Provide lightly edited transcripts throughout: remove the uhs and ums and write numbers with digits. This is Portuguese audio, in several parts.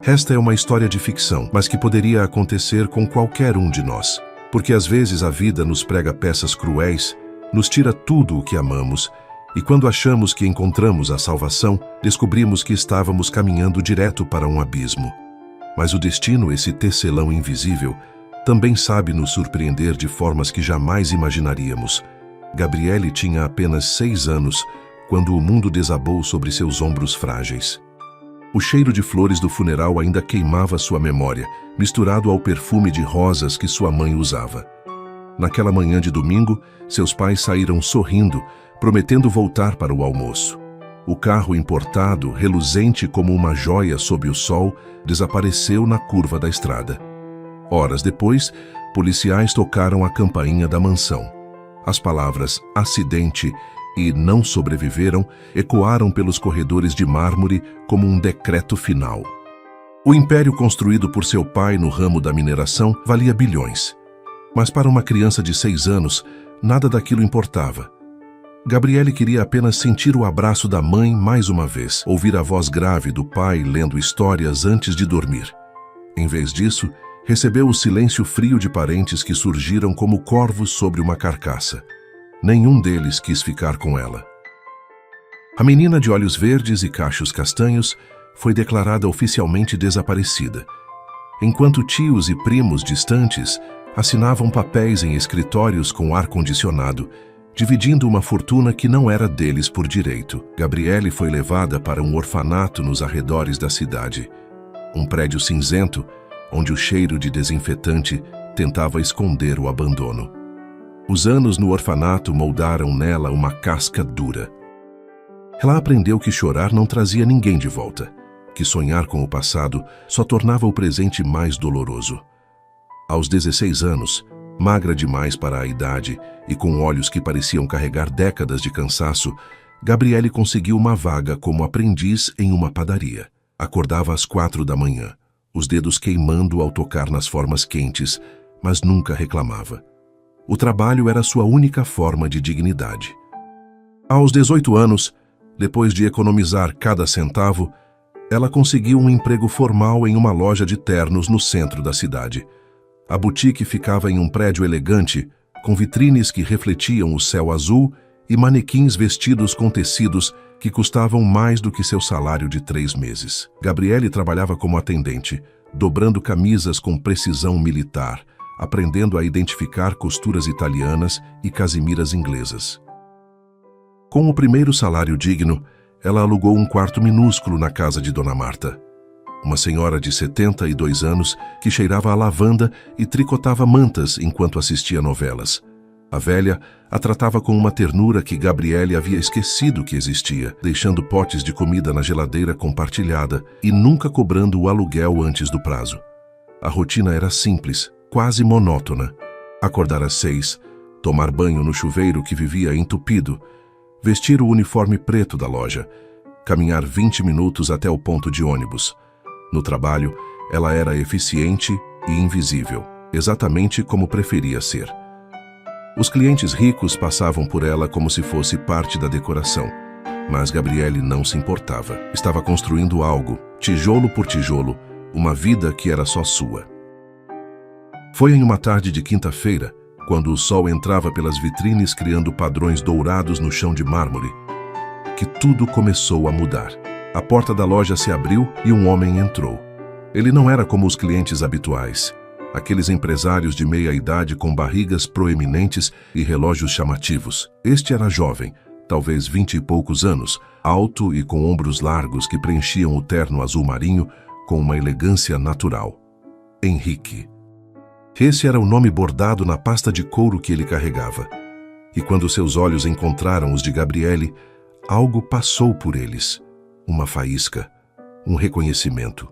Esta é uma história de ficção, mas que poderia acontecer com qualquer um de nós. Porque às vezes a vida nos prega peças cruéis, nos tira tudo o que amamos, e quando achamos que encontramos a salvação, descobrimos que estávamos caminhando direto para um abismo. Mas o destino, esse tecelão invisível, também sabe nos surpreender de formas que jamais imaginaríamos. Gabriele tinha apenas 6 anos, quando o mundo desabou sobre seus ombros frágeis. O cheiro de flores do funeral ainda queimava sua memória, misturado ao perfume de rosas que sua mãe usava. Naquela manhã de domingo, seus pais saíram sorrindo, prometendo voltar para o almoço. O carro importado, reluzente como uma joia sob o sol, desapareceu na curva da estrada. Horas depois, policiais tocaram a campainha da mansão. As palavras "acidente" e "não sobreviveram" ecoaram pelos corredores de mármore como um decreto final. O império construído por seu pai no ramo da mineração valia bilhões. Mas para uma criança de 6 anos, nada daquilo importava. Gabriele queria apenas sentir o abraço da mãe mais uma vez, ouvir a voz grave do pai lendo histórias antes de dormir. Em vez disso, recebeu o silêncio frio de parentes que surgiram como corvos sobre uma carcaça. Nenhum deles quis ficar com ela. A menina de olhos verdes e cachos castanhos foi declarada oficialmente desaparecida, enquanto tios e primos distantes assinavam papéis em escritórios com ar-condicionado, dividindo uma fortuna que não era deles por direito. Gabriele foi levada para um orfanato nos arredores da cidade, um prédio cinzento onde o cheiro de desinfetante tentava esconder o abandono. Os anos no orfanato moldaram nela uma casca dura. Ela aprendeu que chorar não trazia ninguém de volta, que sonhar com o passado só tornava o presente mais doloroso. Aos 16 anos, magra demais para a idade e com olhos que pareciam carregar décadas de cansaço, Gabriele conseguiu uma vaga como aprendiz em uma padaria. Acordava às 4 da manhã, os dedos queimando ao tocar nas formas quentes, mas nunca reclamava. O trabalho era sua única forma de dignidade. Aos 18 anos, depois de economizar cada centavo, ela conseguiu um emprego formal em uma loja de ternos no centro da cidade. A boutique ficava em um prédio elegante, com vitrines que refletiam o céu azul e manequins vestidos com tecidos que custavam mais do que seu salário de 3 meses. Gabriele trabalhava como atendente, dobrando camisas com precisão militar, aprendendo a identificar costuras italianas e casimiras inglesas. Com o primeiro salário digno, ela alugou um quarto minúsculo na casa de Dona Marta, uma senhora de 72 anos que cheirava a lavanda e tricotava mantas enquanto assistia novelas. A velha a tratava com uma ternura que Gabriele havia esquecido que existia, deixando potes de comida na geladeira compartilhada e nunca cobrando o aluguel antes do prazo. A rotina era simples, quase monótona. Acordar às 6, tomar banho no chuveiro que vivia entupido, vestir o uniforme preto da loja, caminhar 20 minutos até o ponto de ônibus. No trabalho, ela era eficiente e invisível, exatamente como preferia ser. Os clientes ricos passavam por ela como se fosse parte da decoração, mas Gabriele não se importava. Estava construindo algo, tijolo por tijolo, uma vida que era só sua. Foi em uma tarde de quinta-feira, quando o sol entrava pelas vitrines criando padrões dourados no chão de mármore, que tudo começou a mudar. A porta da loja se abriu e um homem entrou. Ele não era como os clientes habituais, aqueles empresários de meia-idade com barrigas proeminentes e relógios chamativos. Este era jovem, talvez 20 e poucos anos, alto e com ombros largos que preenchiam o terno azul marinho com uma elegância natural. Henrique. Esse era o nome bordado na pasta de couro que ele carregava. E quando seus olhos encontraram os de Gabriele, algo passou por eles. Uma faísca, um reconhecimento.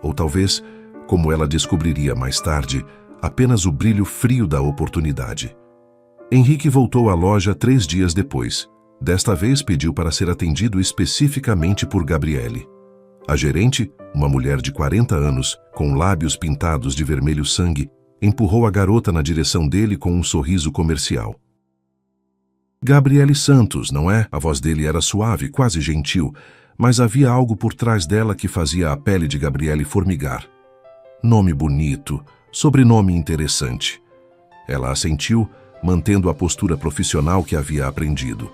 Ou talvez, como ela descobriria mais tarde, apenas o brilho frio da oportunidade. Henrique voltou à loja 3 dias depois. Desta vez pediu para ser atendido especificamente por Gabriele. A gerente, uma mulher de 40 anos, com lábios pintados de vermelho sangue, empurrou a garota na direção dele com um sorriso comercial. Gabriele Santos, não é? A voz dele era suave, quase gentil, mas havia algo por trás dela que fazia a pele de Gabriele formigar. Nome bonito, sobrenome interessante. Ela assentiu, mantendo a postura profissional que havia aprendido.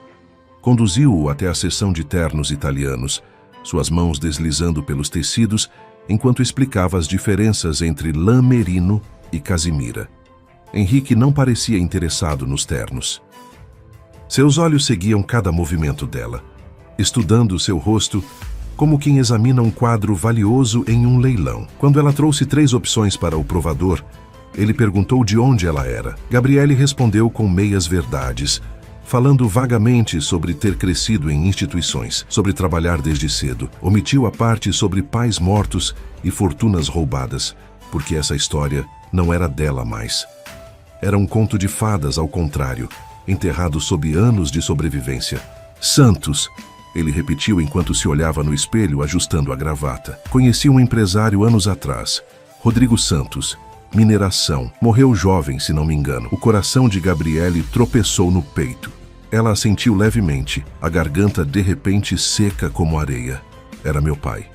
Conduziu-o até a seção de ternos italianos, suas mãos deslizando pelos tecidos, enquanto explicava as diferenças entre lã merino e casimira. Henrique não parecia interessado nos ternos. Seus olhos seguiam cada movimento dela, estudando seu rosto como quem examina um quadro valioso em um leilão. Quando ela trouxe 3 opções para o provador, ele perguntou de onde ela era. Gabriele respondeu com meias verdades, falando vagamente sobre ter crescido em instituições, sobre trabalhar desde cedo. Omitiu a parte sobre pais mortos e fortunas roubadas, porque essa história não era dela mais. Era um conto de fadas, ao contrário, enterrado sob anos de sobrevivência. Santos, ele repetiu enquanto se olhava no espelho ajustando a gravata. Conheci um empresário anos atrás, Rodrigo Santos. Mineração. Morreu jovem, se não me engano. O coração de Gabriele tropeçou no peito. Ela assentiu levemente, a garganta de repente seca como areia. Era meu pai.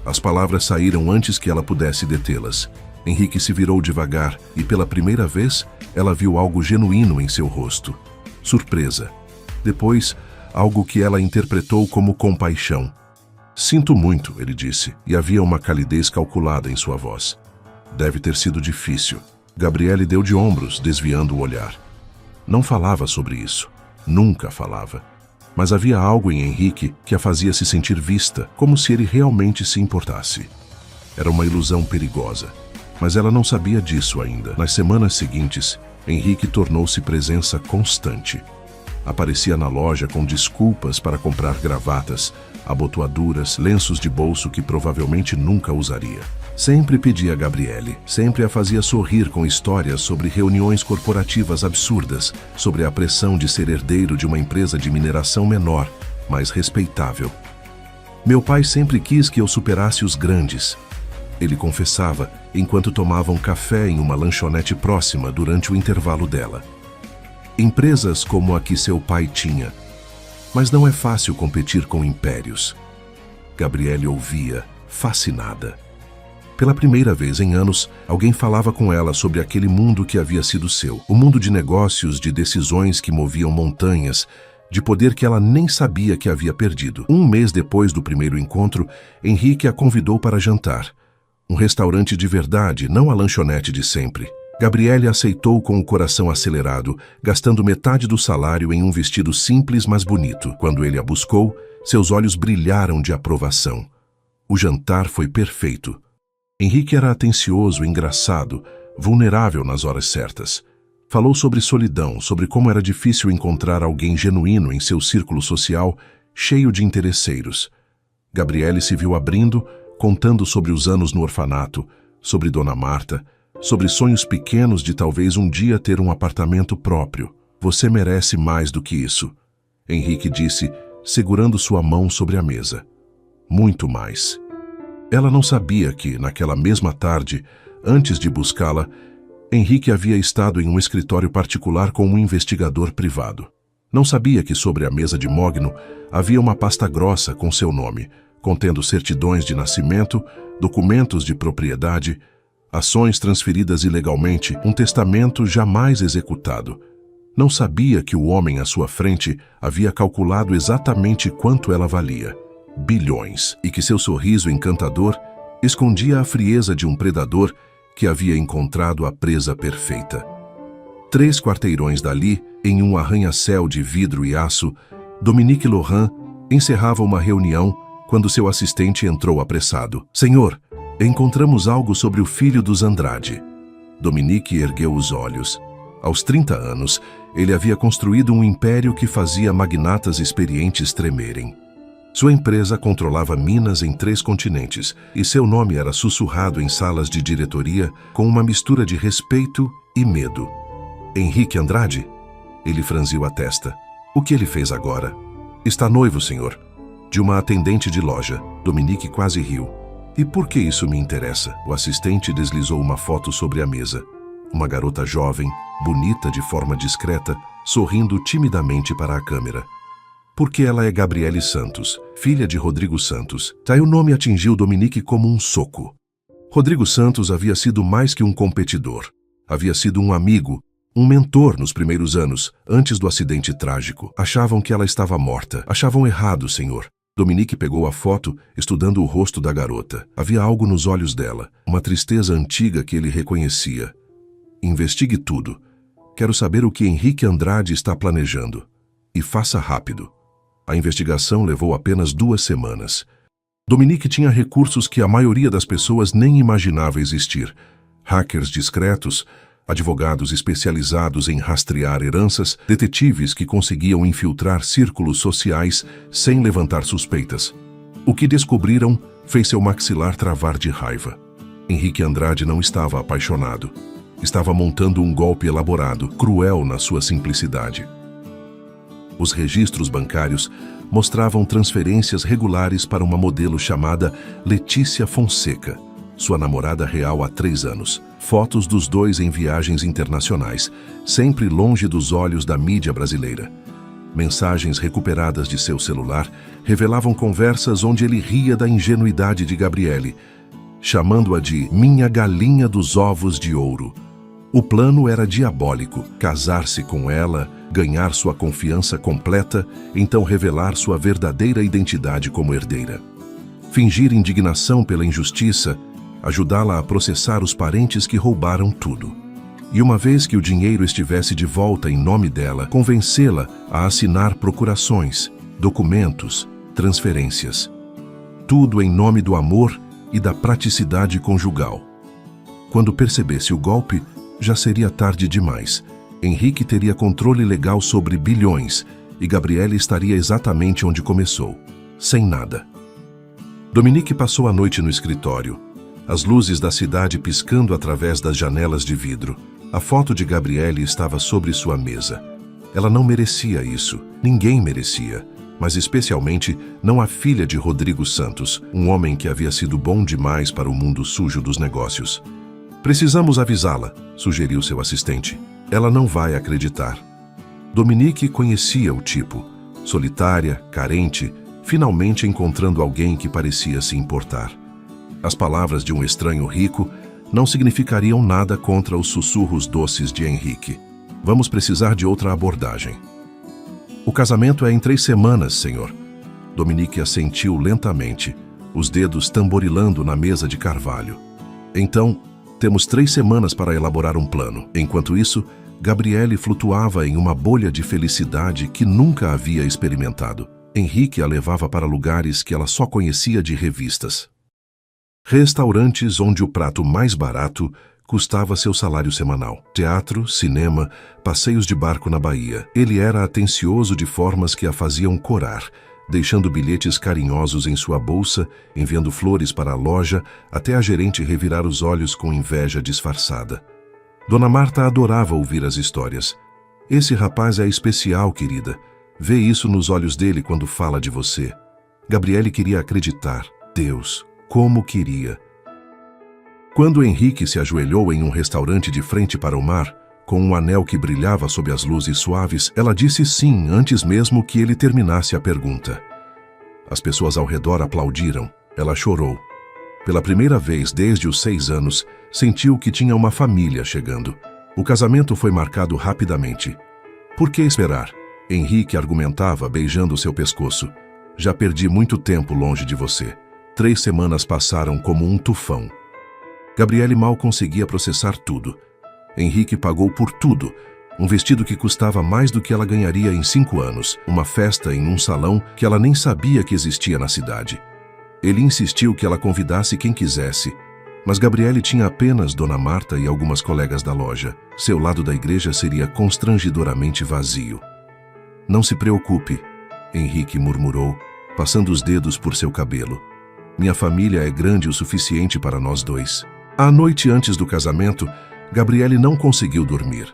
As palavras saíram antes que ela pudesse detê-las. Henrique se virou devagar e, pela primeira vez, ela viu algo genuíno em seu rosto. Surpresa. Depois, algo que ela interpretou como compaixão. Sinto muito, ele disse, e havia uma calidez calculada em sua voz. Deve ter sido difícil. Gabriele deu de ombros, desviando o olhar. Não falava sobre isso. Nunca falava. Mas havia algo em Henrique que a fazia se sentir vista, como se ele realmente se importasse. Era uma ilusão perigosa. Mas ela não sabia disso ainda. Nas semanas seguintes, Henrique tornou-se presença constante. Aparecia na loja com desculpas para comprar gravatas, abotoaduras, lenços de bolso que provavelmente nunca usaria. Sempre pedia a Gabriele, sempre a fazia sorrir com histórias sobre reuniões corporativas absurdas, sobre a pressão de ser herdeiro de uma empresa de mineração menor, mas respeitável. Meu pai sempre quis que eu superasse os grandes. Ele confessava, enquanto tomavam café em uma lanchonete próxima durante o intervalo dela. Empresas como a que seu pai tinha. Mas não é fácil competir com impérios. Gabriele ouvia, fascinada. Pela primeira vez em anos, alguém falava com ela sobre aquele mundo que havia sido seu. O mundo de negócios, de decisões que moviam montanhas, de poder que ela nem sabia que havia perdido. Um mês depois do primeiro encontro, Henrique a convidou para jantar. Um restaurante de verdade, não a lanchonete de sempre. Gabriele aceitou com o coração acelerado, gastando metade do salário em um vestido simples, mas bonito. Quando ele a buscou, seus olhos brilharam de aprovação. O jantar foi perfeito. Henrique era atencioso, engraçado, vulnerável nas horas certas. Falou sobre solidão, sobre como era difícil encontrar alguém genuíno em seu círculo social, cheio de interesseiros. Gabriele se viu abrindo, contando sobre os anos no orfanato, sobre Dona Marta, sobre sonhos pequenos de talvez um dia ter um apartamento próprio. Você merece mais do que isso, Henrique disse, segurando sua mão sobre a mesa. Muito mais. Ela não sabia que, naquela mesma tarde, antes de buscá-la, Henrique havia estado em um escritório particular com um investigador privado. Não sabia que sobre a mesa de Mogno havia uma pasta grossa com seu nome, contendo certidões de nascimento, documentos de propriedade, ações transferidas ilegalmente, um testamento jamais executado. Não sabia que o homem à sua frente havia calculado exatamente quanto ela valia. Bilhões, e que seu sorriso encantador escondia a frieza de um predador que havia encontrado a presa perfeita. 3 quarteirões dali, em um arranha-céu de vidro e aço, Dominique Laurent encerrava uma reunião quando seu assistente entrou apressado. Senhor, encontramos algo sobre o filho dos Andrade. Dominique ergueu os olhos. Aos 30 anos, ele havia construído um império que fazia magnatas experientes tremerem. Sua empresa controlava minas em 3 continentes e seu nome era sussurrado em salas de diretoria com uma mistura de respeito e medo. Henrique Andrade? Ele franziu a testa. O que ele fez agora? Está noivo, senhor. De uma atendente de loja. Dominique quase riu. E por que isso me interessa? O assistente deslizou uma foto sobre a mesa. Uma garota jovem, bonita de forma discreta, sorrindo timidamente para a câmera. Porque ela é Gabriele Santos, filha de Rodrigo Santos. O nome atingiu Dominique como um soco. Rodrigo Santos havia sido mais que um competidor. Havia sido um amigo, um mentor nos primeiros anos, antes do acidente trágico. Achavam que ela estava morta. Achavam errado, senhor. Dominique pegou a foto, estudando o rosto da garota. Havia algo nos olhos dela, uma tristeza antiga que ele reconhecia. Investigue tudo. Quero saber o que Henrique Andrade está planejando. E faça rápido. A investigação levou apenas 2 semanas. Dominique tinha recursos que a maioria das pessoas nem imaginava existir. Hackers discretos, advogados especializados em rastrear heranças, detetives que conseguiam infiltrar círculos sociais sem levantar suspeitas. O que descobriram fez seu maxilar travar de raiva. Henrique Andrade não estava apaixonado. Estava montando um golpe elaborado, cruel na sua simplicidade. Os registros bancários mostravam transferências regulares para uma modelo chamada Letícia Fonseca, sua namorada real há 3 anos. Fotos dos dois em viagens internacionais, sempre longe dos olhos da mídia brasileira. Mensagens recuperadas de seu celular revelavam conversas onde ele ria da ingenuidade de Gabriele, chamando-a de minha galinha dos ovos de ouro. O plano era diabólico: casar-se com ela, ganhar sua confiança completa, então revelar sua verdadeira identidade como herdeira. Fingir indignação pela injustiça, ajudá-la a processar os parentes que roubaram tudo. E uma vez que o dinheiro estivesse de volta em nome dela, convencê-la a assinar procurações, documentos, transferências. Tudo em nome do amor e da praticidade conjugal. Quando percebesse o golpe, já seria tarde demais. Henrique teria controle legal sobre bilhões e Gabriele estaria exatamente onde começou, sem nada. Dominique passou a noite no escritório, as luzes da cidade piscando através das janelas de vidro. A foto de Gabriele estava sobre sua mesa. Ela não merecia isso, ninguém merecia, mas especialmente não a filha de Rodrigo Santos, um homem que havia sido bom demais para o mundo sujo dos negócios. Precisamos avisá-la, sugeriu seu assistente. Ela não vai acreditar. Dominique conhecia o tipo, solitária, carente, finalmente encontrando alguém que parecia se importar. As palavras de um estranho rico não significariam nada contra os sussurros doces de Henrique. Vamos precisar de outra abordagem. O casamento é em 3 semanas, senhor. Dominique assentiu lentamente, os dedos tamborilando na mesa de carvalho. Então, temos 3 semanas para elaborar um plano. Enquanto isso, Gabriele flutuava em uma bolha de felicidade que nunca havia experimentado. Henrique a levava para lugares que ela só conhecia de revistas. Restaurantes onde o prato mais barato custava seu salário semanal. Teatro, cinema, passeios de barco na Bahia. Ele era atencioso de formas que a faziam corar, deixando bilhetes carinhosos em sua bolsa, enviando flores para a loja, até a gerente revirar os olhos com inveja disfarçada. Dona Marta adorava ouvir as histórias. Esse rapaz é especial, querida. Vê isso nos olhos dele quando fala de você. Gabriele queria acreditar. Deus, como queria. Quando Henrique se ajoelhou em um restaurante de frente para o mar, com um anel que brilhava sob as luzes suaves, ela disse sim antes mesmo que ele terminasse a pergunta. As pessoas ao redor aplaudiram. Ela chorou. Pela primeira vez desde os 6 anos, sentiu que tinha uma família chegando. O casamento foi marcado rapidamente. Por que esperar? Henrique argumentava, beijando seu pescoço. Já perdi muito tempo longe de você. 3 semanas passaram como um tufão. Gabriele mal conseguia processar tudo. Henrique pagou por tudo. Um vestido que custava mais do que ela ganharia em 5 anos. Uma festa em um salão que ela nem sabia que existia na cidade. Ele insistiu que ela convidasse quem quisesse. Mas Gabriele tinha apenas Dona Marta e algumas colegas da loja. Seu lado da igreja seria constrangedoramente vazio. Não se preocupe, Henrique murmurou, passando os dedos por seu cabelo. Minha família é grande o suficiente para nós 2. À noite antes do casamento, Gabriele não conseguiu dormir.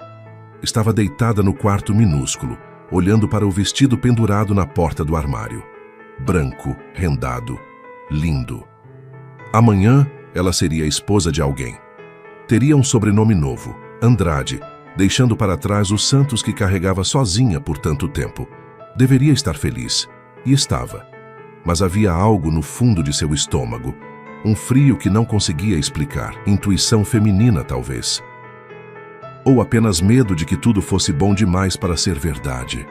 Estava deitada no quarto minúsculo, olhando para o vestido pendurado na porta do armário. Branco, rendado, lindo. Amanhã, ela seria esposa de alguém. Teria um sobrenome novo, Andrade, deixando para trás os Santos que carregava sozinha por tanto tempo. Deveria estar feliz, e estava. Mas havia algo no fundo de seu estômago, um frio que não conseguia explicar, intuição feminina talvez. Ou apenas medo de que tudo fosse bom demais para ser verdade.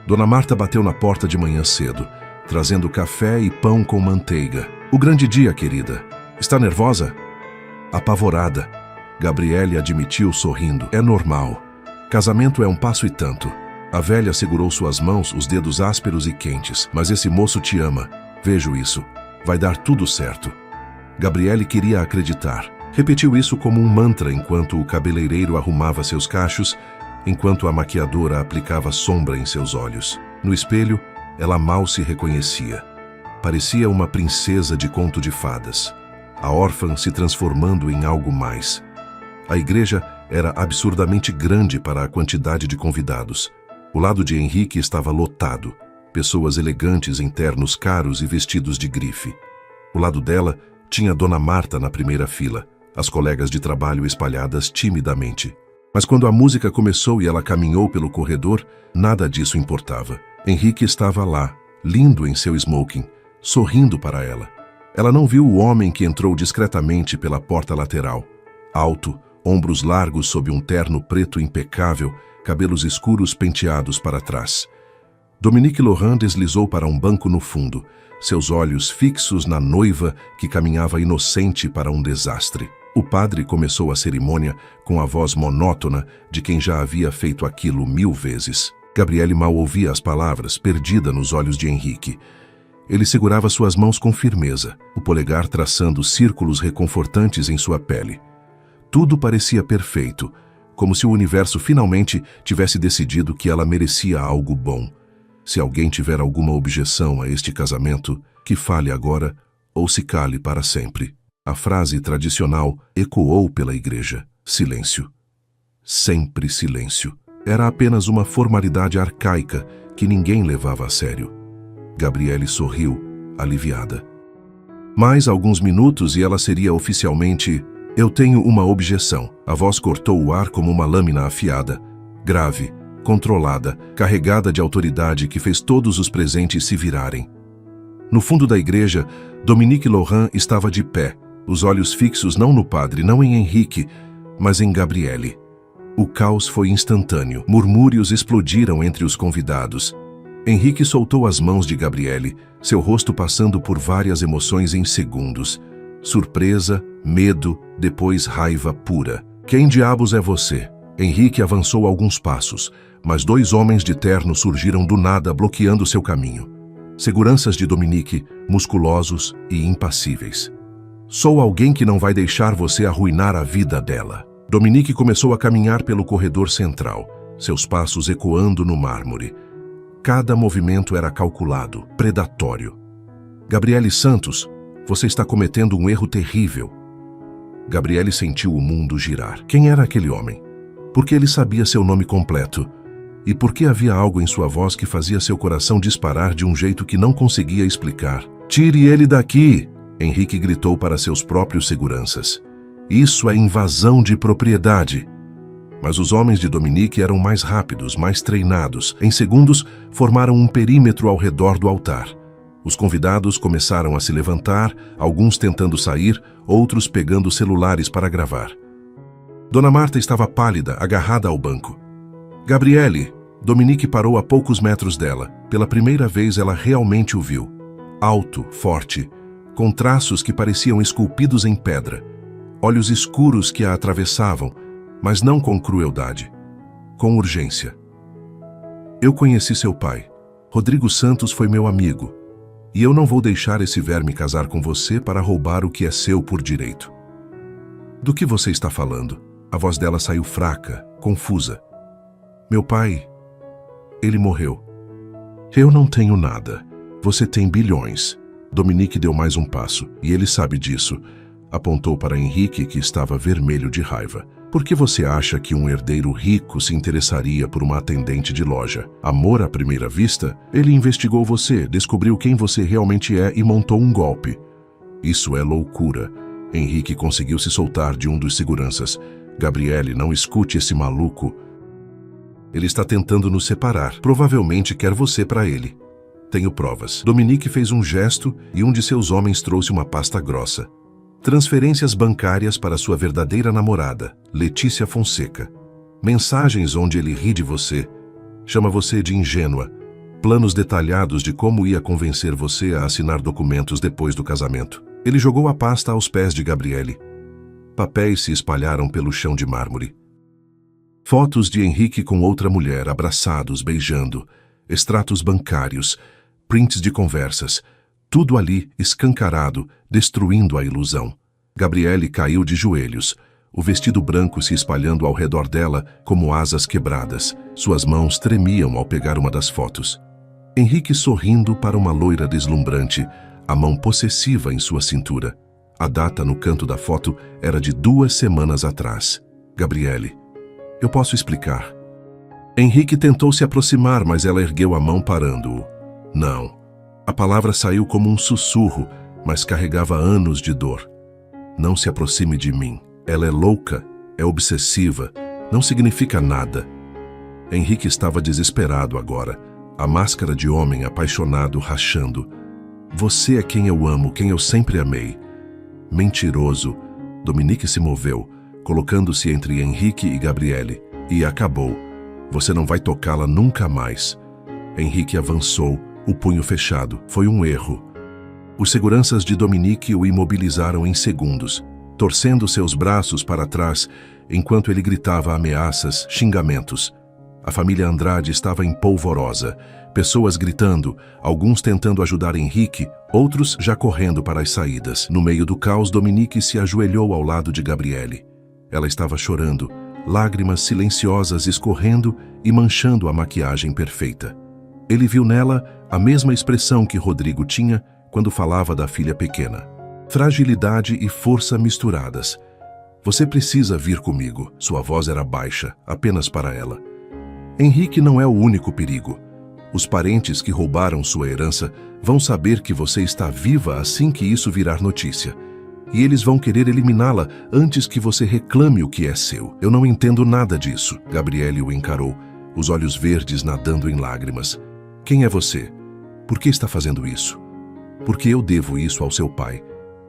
Dona Marta bateu na porta de manhã cedo, trazendo café e pão com manteiga. O grande dia, querida. Está nervosa? Apavorada, Gabriele admitiu sorrindo. É normal. Casamento é um passo e tanto. A velha segurou suas mãos, os dedos ásperos e quentes. Mas esse moço te ama. Vejo isso. Vai dar tudo certo. Gabriele queria acreditar. Repetiu isso como um mantra enquanto o cabeleireiro arrumava seus cachos, enquanto a maquiadora aplicava sombra em seus olhos. No espelho, ela mal se reconhecia. Parecia uma princesa de conto de fadas. A órfã se transformando em algo mais. A igreja era absurdamente grande para a quantidade de convidados. O lado de Henrique estava lotado. Pessoas elegantes em ternos caros e vestidos de grife. O lado dela tinha Dona Marta na primeira fila, as colegas de trabalho espalhadas timidamente. Mas quando a música começou e ela caminhou pelo corredor, nada disso importava. Henrique estava lá, lindo em seu smoking, sorrindo para ela. Ela não viu o homem que entrou discretamente pela porta lateral. Alto, ombros largos sob um terno preto impecável, cabelos escuros penteados para trás. Dominique Lohan deslizou para um banco no fundo, seus olhos fixos na noiva que caminhava inocente para um desastre. O padre começou a cerimônia com a voz monótona de quem já havia feito aquilo 1000 vezes. Gabriele mal ouvia as palavras, perdida nos olhos de Henrique. Ele segurava suas mãos com firmeza, o polegar traçando círculos reconfortantes em sua pele. Tudo parecia perfeito, como se o universo finalmente tivesse decidido que ela merecia algo bom. Se alguém tiver alguma objeção a este casamento, que fale agora ou se cale para sempre. A frase tradicional ecoou pela igreja. Silêncio. Sempre silêncio. Era apenas uma formalidade arcaica que ninguém levava a sério. Gabriele sorriu, aliviada. Mais alguns minutos e ela seria oficialmente... Eu tenho uma objeção. A voz cortou o ar como uma lâmina afiada, grave, controlada, carregada de autoridade que fez todos os presentes se virarem. No fundo da igreja, Dominique Lohan estava de pé, os olhos fixos não no padre, não em Henrique, mas em Gabriele. O caos foi instantâneo, murmúrios explodiram entre os convidados. Henrique soltou as mãos de Gabriele, seu rosto passando por várias emoções em segundos. Surpresa, medo, depois raiva pura. Quem diabos é você? Henrique avançou alguns passos, mas 2 homens de terno surgiram do nada bloqueando seu caminho. Seguranças de Dominique, musculosos e impassíveis. Sou alguém que não vai deixar você arruinar a vida dela. Dominique começou a caminhar pelo corredor central, seus passos ecoando no mármore. Cada movimento era calculado, predatório. Gabriele Santos, você está cometendo um erro terrível. Gabriele sentiu o mundo girar. Quem era aquele homem? Por que ele sabia seu nome completo? E por que havia algo em sua voz que fazia seu coração disparar de um jeito que não conseguia explicar? Tire ele daqui! Henrique gritou para seus próprios seguranças. Isso é invasão de propriedade. Mas os homens de Dominique eram mais rápidos, mais treinados. Em segundos, formaram um perímetro ao redor do altar. Os convidados começaram a se levantar, alguns tentando sair, outros pegando celulares para gravar. Dona Marta estava pálida, agarrada ao banco. Gabriele! Dominique parou a poucos metros dela. Pela primeira vez ela realmente o viu. Alto, forte, com traços que pareciam esculpidos em pedra. Olhos escuros que a atravessavam, mas não com crueldade, com urgência. Eu conheci seu pai. Rodrigo Santos foi meu amigo. E eu não vou deixar esse verme casar com você para roubar o que é seu por direito. Do que você está falando? A voz dela saiu fraca, confusa. Meu pai, ele morreu. Eu não tenho nada. Você tem bilhões. Dominique deu mais um passo, e ele sabe disso. Apontou para Henrique, que estava vermelho de raiva. Por que você acha que um herdeiro rico se interessaria por uma atendente de loja? Amor à primeira vista? Ele investigou você, descobriu quem você realmente é e montou um golpe. Isso é loucura. Henrique conseguiu se soltar de um dos seguranças. Gabriele, não escute esse maluco. Ele está tentando nos separar. Provavelmente quer você para ele. Tenho provas. Dominique fez um gesto e um de seus homens trouxe uma pasta grossa. Transferências bancárias para sua verdadeira namorada, Letícia Fonseca. Mensagens onde ele ri de você, chama você de ingênua. Planos detalhados de como ia convencer você a assinar documentos depois do casamento. Ele jogou a pasta aos pés de Gabriele. Papéis se espalharam pelo chão de mármore. Fotos de Henrique com outra mulher, abraçados, beijando, extratos bancários, prints de conversas, tudo ali escancarado, destruindo a ilusão. Gabriele caiu de joelhos, o vestido branco se espalhando ao redor dela como asas quebradas. Suas mãos tremiam ao pegar uma das fotos. Henrique sorrindo para uma loira deslumbrante, a mão possessiva em sua cintura. A data no canto da foto era de 2 semanas atrás. Gabriele: eu posso explicar. Henrique tentou se aproximar, mas ela ergueu a mão parando-o. Não. A palavra saiu como um sussurro, mas carregava anos de dor. Não se aproxime de mim. Ela é louca, é obsessiva, não significa nada. Henrique estava desesperado agora, a máscara de homem apaixonado rachando. Você é quem eu amo, quem eu sempre amei. Mentiroso. Dominique se moveu, colocando-se entre Henrique e Gabriele, e acabou. Você não vai tocá-la nunca mais. Henrique avançou, o punho fechado. Foi um erro. Os seguranças de Dominique o imobilizaram em segundos, torcendo seus braços para trás, enquanto ele gritava ameaças, xingamentos. A família Andrade estava em polvorosa, pessoas gritando, alguns tentando ajudar Henrique, outros já correndo para as saídas. No meio do caos, Dominique se ajoelhou ao lado de Gabriele. Ela estava chorando, lágrimas silenciosas escorrendo e manchando a maquiagem perfeita. Ele viu nela a mesma expressão que Rodrigo tinha quando falava da filha pequena. Fragilidade e força misturadas. Você precisa vir comigo. Sua voz era baixa, apenas para ela. Henrique não é o único perigo. Os parentes que roubaram sua herança vão saber que você está viva assim que isso virar notícia. E eles vão querer eliminá-la antes que você reclame o que é seu. Eu não entendo nada disso. Gabriele o encarou, os olhos verdes nadando em lágrimas. Quem é você? Por que está fazendo isso? Por que eu devo isso ao seu pai?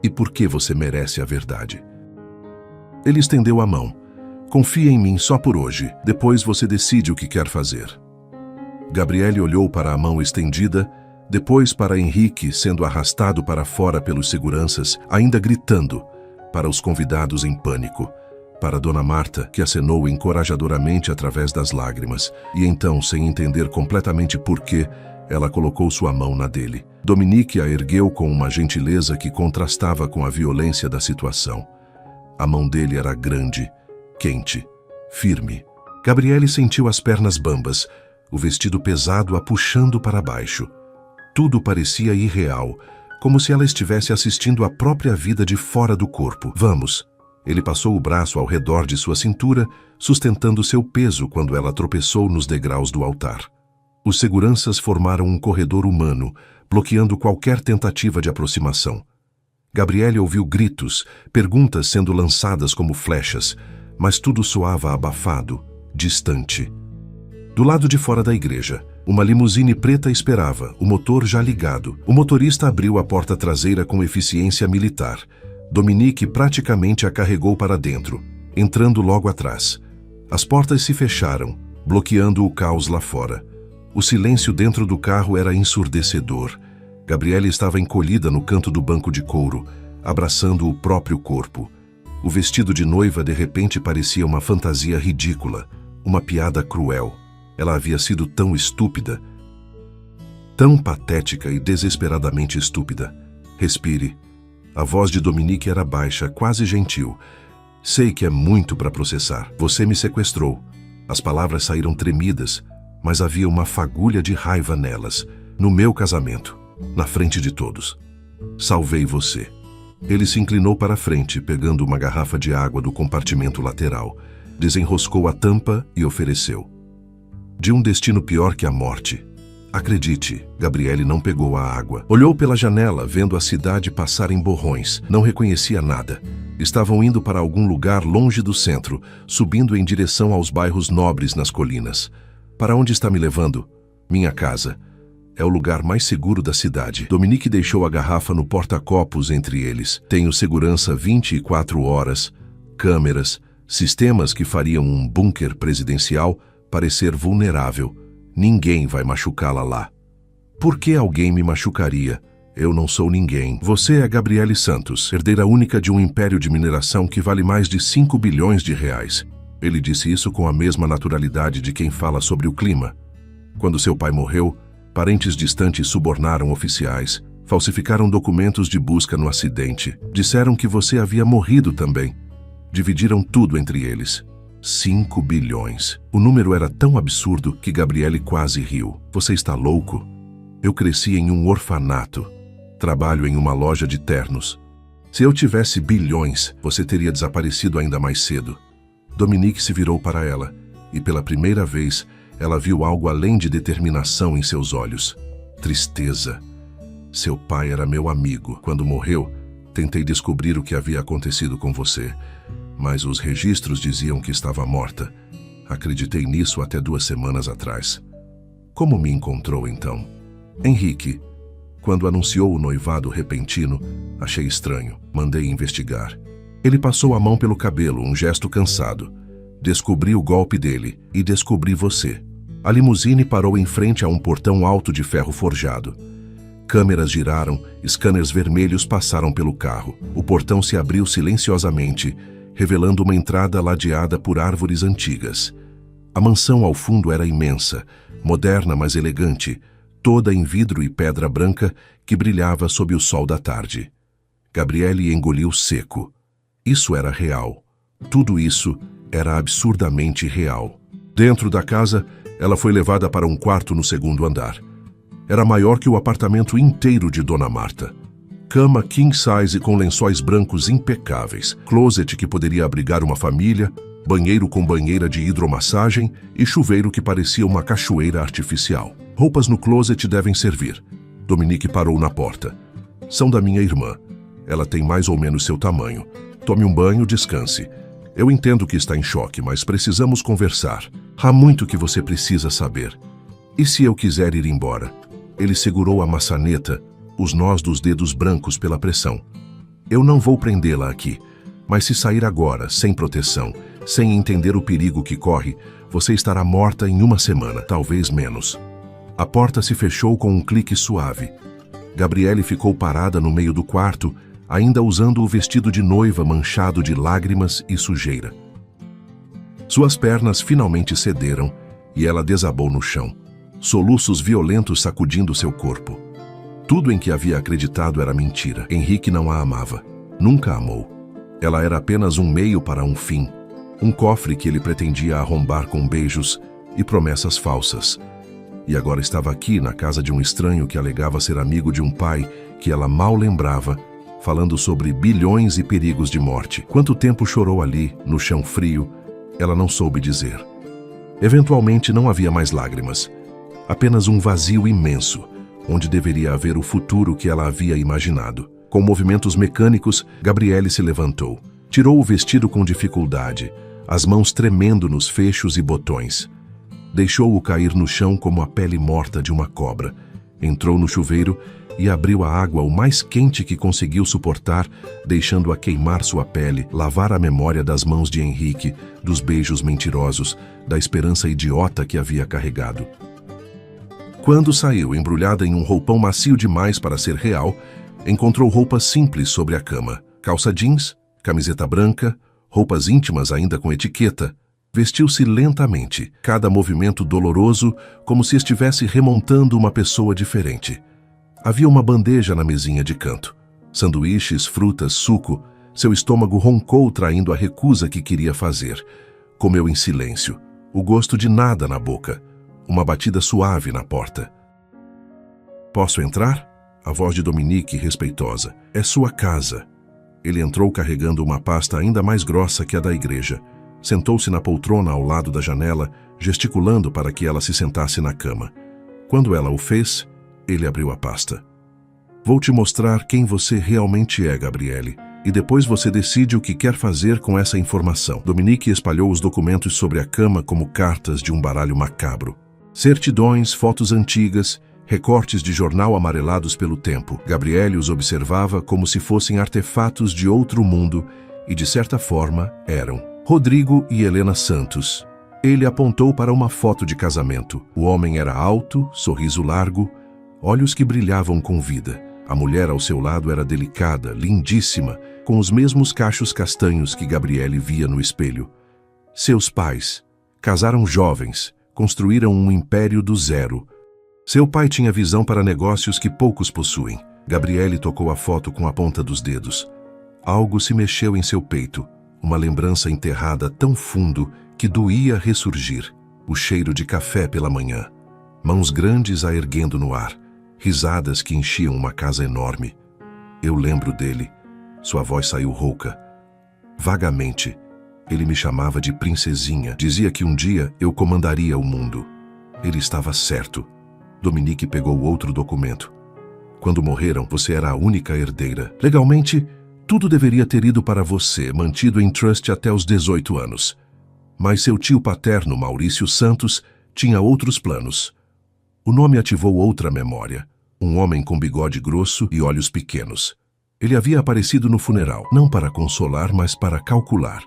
E por que você merece a verdade? Ele estendeu a mão. Confia em mim só por hoje, depois você decide o que quer fazer. Gabriele olhou para a mão estendida, depois para Henrique sendo arrastado para fora pelos seguranças, ainda gritando, para os convidados em pânico, para Dona Marta, que acenou encorajadoramente através das lágrimas, e então, sem entender completamente por quê, ela colocou sua mão na dele. Dominique a ergueu com uma gentileza que contrastava com a violência da situação. A mão dele era grande, quente, firme. Gabriele sentiu as pernas bambas, o vestido pesado a puxando para baixo. Tudo parecia irreal, como se ela estivesse assistindo a própria vida de fora do corpo. Vamos. Ele passou o braço ao redor de sua cintura, sustentando seu peso quando ela tropeçou nos degraus do altar. Os seguranças formaram um corredor humano, bloqueando qualquer tentativa de aproximação. Gabriele ouviu gritos, perguntas sendo lançadas como flechas, mas tudo soava abafado, distante. Do lado de fora da igreja, uma limusine preta esperava, o motor já ligado. O motorista abriu a porta traseira com eficiência militar. Dominique praticamente a carregou para dentro, entrando logo atrás. As portas se fecharam, bloqueando o caos lá fora. O silêncio dentro do carro era ensurdecedor. Gabriele estava encolhida no canto do banco de couro, abraçando o próprio corpo. O vestido de noiva de repente parecia uma fantasia ridícula, uma piada cruel. Ela havia sido tão estúpida, tão patética e desesperadamente estúpida. Respire. A voz de Dominique era baixa, quase gentil. Sei que é muito para processar. Você me sequestrou. As palavras saíram tremidas, mas havia uma fagulha de raiva nelas. No meu casamento, na frente de todos. Salvei você. Ele se inclinou para a frente, pegando uma garrafa de água do compartimento lateral. Desenroscou a tampa e ofereceu. De um destino pior que a morte. Acredite, Gabriele não pegou a água. Olhou pela janela, vendo a cidade passar em borrões. Não reconhecia nada. Estavam indo para algum lugar longe do centro, subindo em direção aos bairros nobres nas colinas. Para onde está me levando? Minha casa. É o lugar mais seguro da cidade. Dominique deixou a garrafa no porta-copos entre eles. Tenho segurança 24 horas, câmeras, sistemas que fariam um bunker presidencial parecer vulnerável. Ninguém vai machucá-la lá. Por que alguém me machucaria? Eu não sou ninguém. Você é Gabriele Santos, herdeira única de um império de mineração que vale mais de 5 bilhões de reais. Ele disse isso com a mesma naturalidade de quem fala sobre o clima. Quando seu pai morreu, parentes distantes subornaram oficiais, falsificaram documentos de busca no acidente, disseram que você havia morrido também. Dividiram tudo entre eles. 5 bilhões. O número era tão absurdo que Gabriele quase riu. Você está louco? Eu cresci em um orfanato. Trabalho em uma loja de ternos. Se eu tivesse bilhões, você teria desaparecido ainda mais cedo. Dominique se virou para ela, e pela primeira vez, ela viu algo além de determinação em seus olhos. Tristeza. Seu pai era meu amigo. Quando morreu, tentei descobrir o que havia acontecido com você, mas os registros diziam que estava morta. Acreditei nisso até 2 semanas atrás. Como me encontrou então? Henrique. Quando anunciou o noivado repentino, achei estranho. Mandei investigar. Ele passou a mão pelo cabelo, um gesto cansado. Descobri o golpe dele e descobri você. A limusine parou em frente a um portão alto de ferro forjado. Câmeras giraram, scanners vermelhos passaram pelo carro. O portão se abriu silenciosamente, revelando uma entrada ladeada por árvores antigas. A mansão ao fundo era imensa, moderna mas elegante, toda em vidro e pedra branca que brilhava sob o sol da tarde. Gabriele engoliu seco. Isso era real. Tudo isso era absurdamente real. Dentro da casa, ela foi levada para um quarto no 2º andar. Era maior que o apartamento inteiro de Dona Marta. Cama king size com lençóis brancos impecáveis, closet que poderia abrigar uma família, banheiro com banheira de hidromassagem e chuveiro que parecia uma cachoeira artificial. Roupas no closet devem servir. Dominique parou na porta. São da minha irmã. Ela tem mais ou menos seu tamanho. Tome um banho, descanse. Eu entendo que está em choque, mas precisamos conversar. Há muito que você precisa saber. E se eu quiser ir embora? Ele segurou a maçaneta, os nós dos dedos brancos pela pressão. Eu não vou prendê-la aqui, mas se sair agora, sem proteção, sem entender o perigo que corre, você estará morta em 1 semana, talvez menos. A porta se fechou com um clique suave. Gabriele ficou parada no meio do quarto, ainda usando o vestido de noiva manchado de lágrimas e sujeira. Suas pernas finalmente cederam e ela desabou no chão, soluços violentos sacudindo seu corpo. Tudo em que havia acreditado era mentira. Henrique não a amava. Nunca a amou. Ela era apenas um meio para um fim, um cofre que ele pretendia arrombar com beijos e promessas falsas. E agora estava aqui na casa de um estranho que alegava ser amigo de um pai que ela mal lembrava, falando sobre bilhões e perigos de morte. Quanto tempo chorou ali, no chão frio, ela não soube dizer. Eventualmente não havia mais lágrimas, apenas um vazio imenso, onde deveria haver o futuro que ela havia imaginado. Com movimentos mecânicos, Gabriele se levantou. Tirou o vestido com dificuldade, as mãos tremendo nos fechos e botões. Deixou-o cair no chão como a pele morta de uma cobra. Entrou no chuveiro e abriu a água o mais quente que conseguiu suportar, deixando-a queimar sua pele, lavar a memória das mãos de Henrique, dos beijos mentirosos, da esperança idiota que havia carregado. Quando saiu, embrulhada em um roupão macio demais para ser real, encontrou roupas simples sobre a cama. Calça jeans, camiseta branca, roupas íntimas ainda com etiqueta. Vestiu-se lentamente, cada movimento doloroso, como se estivesse remontando uma pessoa diferente. Havia uma bandeja na mesinha de canto. Sanduíches, frutas, suco. Seu estômago roncou traindo a recusa que queria fazer. Comeu em silêncio, o gosto de nada na boca. Uma batida suave na porta. Posso entrar? A voz de Dominique, respeitosa. É sua casa. Ele entrou carregando uma pasta ainda mais grossa que a da igreja. Sentou-se na poltrona ao lado da janela, gesticulando para que ela se sentasse na cama. Quando ela o fez, ele abriu a pasta. Vou te mostrar quem você realmente é, Gabriele, e depois você decide o que quer fazer com essa informação. Dominique espalhou os documentos sobre a cama como cartas de um baralho macabro. Certidões, fotos antigas, recortes de jornal amarelados pelo tempo. Gabriele os observava como se fossem artefatos de outro mundo e, de certa forma, eram. Rodrigo e Helena Santos. Ele apontou para uma foto de casamento. O homem era alto, sorriso largo, olhos que brilhavam com vida. A mulher ao seu lado era delicada, lindíssima, com os mesmos cachos castanhos que Gabriele via no espelho. Seus pais casaram jovens, construíram um império do zero. Seu pai tinha visão para negócios que poucos possuem. Gabriele tocou a foto com a ponta dos dedos. Algo se mexeu em seu peito, uma lembrança enterrada tão fundo que doía ressurgir. O cheiro de café pela manhã, mãos grandes a erguendo no ar, risadas que enchiam uma casa enorme. Eu lembro dele. Sua voz saiu rouca. Vagamente, ele me chamava de princesinha. Dizia que um dia eu comandaria o mundo. Ele estava certo. Dominique pegou outro documento. Quando morreram, você era a única herdeira. Legalmente, tudo deveria ter ido para você, mantido em trust até os 18 anos. Mas seu tio paterno, Maurício Santos, tinha outros planos. O nome ativou outra memória. Um homem com bigode grosso e olhos pequenos. Ele havia aparecido no funeral, não para consolar, mas para calcular.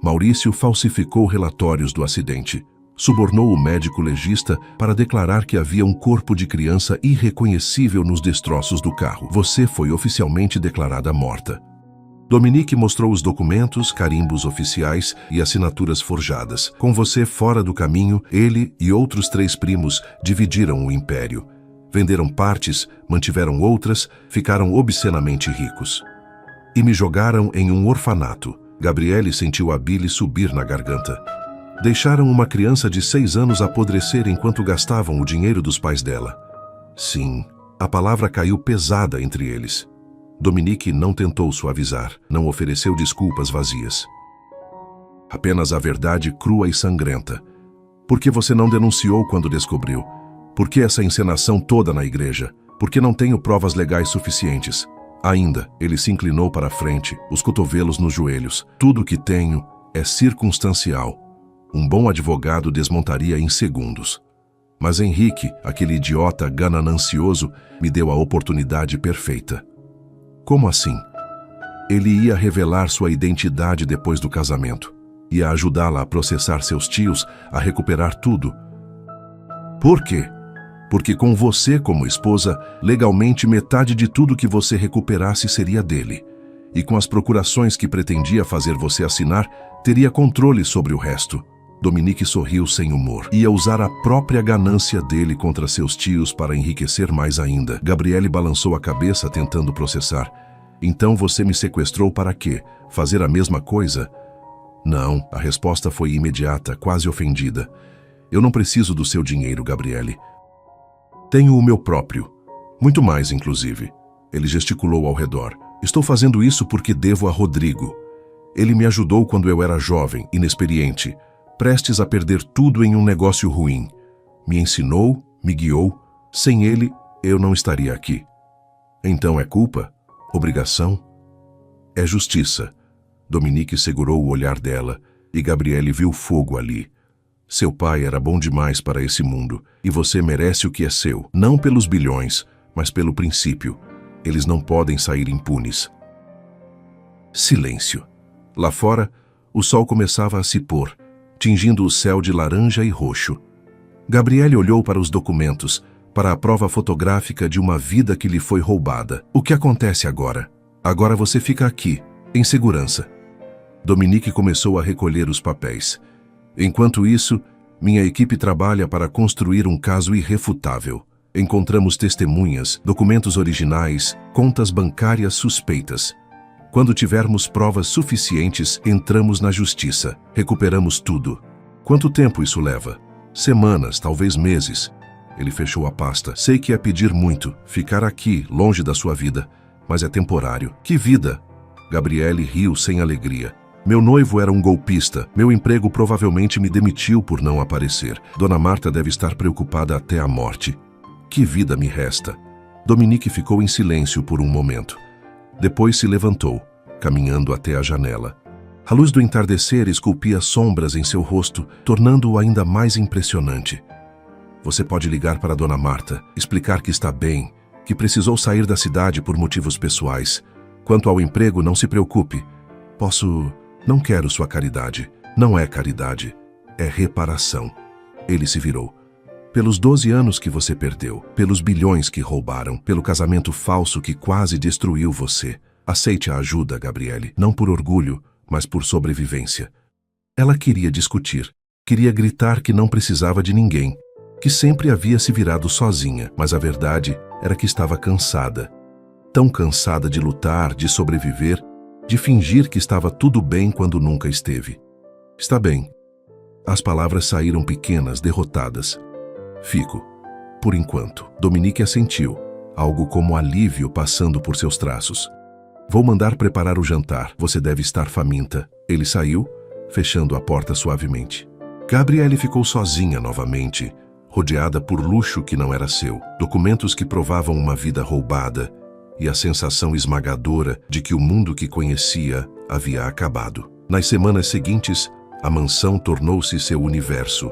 Maurício falsificou relatórios do acidente. Subornou o médico legista para declarar que havia um corpo de criança irreconhecível nos destroços do carro. Você foi oficialmente declarada morta. Dominique mostrou os documentos, carimbos oficiais e assinaturas forjadas. Com você fora do caminho, ele e outros 3 primos dividiram o império. Venderam partes, mantiveram outras, ficaram obscenamente ricos. E me jogaram em um orfanato. Gabriele sentiu a bile subir na garganta. Deixaram uma criança de 6 anos apodrecer enquanto gastavam o dinheiro dos pais dela. Sim, a palavra caiu pesada entre eles. Dominique não tentou suavizar, não ofereceu desculpas vazias. Apenas a verdade crua e sangrenta. Por que você não denunciou quando descobriu? Por que essa encenação toda na igreja? Por que não tenho provas legais suficientes? Ainda, ele se inclinou para a frente, os cotovelos nos joelhos. Tudo o que tenho é circunstancial. Um bom advogado desmontaria em segundos. Mas Henrique, aquele idiota ganancioso, me deu a oportunidade perfeita. Como assim? Ele ia revelar sua identidade depois do casamento. Ia ajudá-la a processar seus tios, a recuperar tudo. Por quê? Porque com você como esposa, legalmente metade de tudo que você recuperasse seria dele. E com as procurações que pretendia fazer você assinar, teria controle sobre o resto. Dominique sorriu sem humor. Ia usar a própria ganância dele contra seus tios para enriquecer mais ainda. Gabriele balançou a cabeça tentando processar. Então você me sequestrou para quê? Fazer a mesma coisa? Não, a resposta foi imediata, quase ofendida. Eu não preciso do seu dinheiro, Gabriele. Tenho o meu próprio. Muito mais, inclusive. Ele gesticulou ao redor. Estou fazendo isso porque devo a Rodrigo. Ele me ajudou quando eu era jovem, inexperiente, prestes a perder tudo em um negócio ruim. Me ensinou, me guiou. Sem ele, eu não estaria aqui. Então é culpa? Obrigação? É justiça. Dominique segurou o olhar dela e Gabriele viu fogo ali. Seu pai era bom demais para esse mundo e você merece o que é seu, não pelos bilhões, mas pelo princípio. Eles não podem sair impunes. Silêncio. Lá fora, o sol começava a se pôr, tingindo o céu de laranja e roxo. Gabriele olhou para os documentos, para a prova fotográfica de uma vida que lhe foi roubada. O que acontece agora? Agora você fica aqui, em segurança. Dominique começou a recolher os papéis. Enquanto isso, minha equipe trabalha para construir um caso irrefutável. Encontramos testemunhas, documentos originais, contas bancárias suspeitas. Quando tivermos provas suficientes, entramos na justiça. Recuperamos tudo. Quanto tempo isso leva? Semanas, talvez meses. Ele fechou a pasta. Sei que é pedir muito, ficar aqui, longe da sua vida, mas é temporário. Que vida? Gabriele riu sem alegria. Meu noivo era um golpista. Meu emprego provavelmente me demitiu por não aparecer. Dona Marta deve estar preocupada até a morte. Que vida me resta? Dominique ficou em silêncio por um momento. Depois se levantou, caminhando até a janela. A luz do entardecer esculpia sombras em seu rosto, tornando-o ainda mais impressionante. Você pode ligar para Dona Marta, explicar que está bem, que precisou sair da cidade por motivos pessoais. Quanto ao emprego, não se preocupe. Não quero sua caridade. Não é caridade. É reparação. Ele se virou. Pelos 12 anos que você perdeu, pelos bilhões que roubaram, pelo casamento falso que quase destruiu você. Aceite a ajuda, Gabriele, não por orgulho, mas por sobrevivência. Ela queria discutir, queria gritar que não precisava de ninguém, que sempre havia se virado sozinha, mas a verdade era que estava cansada. Tão cansada de lutar, de sobreviver, de fingir que estava tudo bem quando nunca esteve. Está bem. As palavras saíram pequenas, derrotadas. Fico. Por enquanto. Dominique assentiu, algo como alívio passando por seus traços. Vou mandar preparar o jantar. Você deve estar faminta. Ele saiu, fechando a porta suavemente. Gabriele ficou sozinha novamente, rodeada por luxo que não era seu, documentos que provavam uma vida roubada e a sensação esmagadora de que o mundo que conhecia havia acabado. Nas semanas seguintes, a mansão tornou-se seu universo.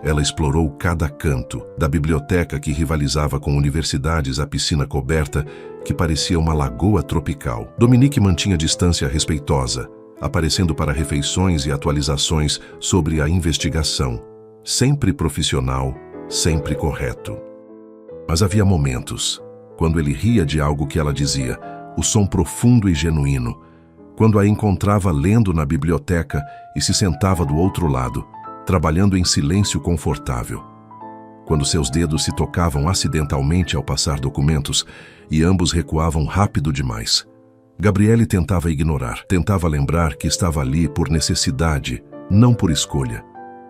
Ela explorou cada canto, da biblioteca que rivalizava com universidades à piscina coberta, que parecia uma lagoa tropical. Dominique mantinha distância respeitosa, aparecendo para refeições e atualizações sobre a investigação. Sempre profissional, sempre correto. Mas havia momentos, quando ele ria de algo que ela dizia, o som profundo e genuíno, quando a encontrava lendo na biblioteca e se sentava do outro lado, trabalhando em silêncio confortável. Quando seus dedos se tocavam acidentalmente ao passar documentos e ambos recuavam rápido demais. Gabriele tentava ignorar, tentava lembrar que estava ali por necessidade, não por escolha,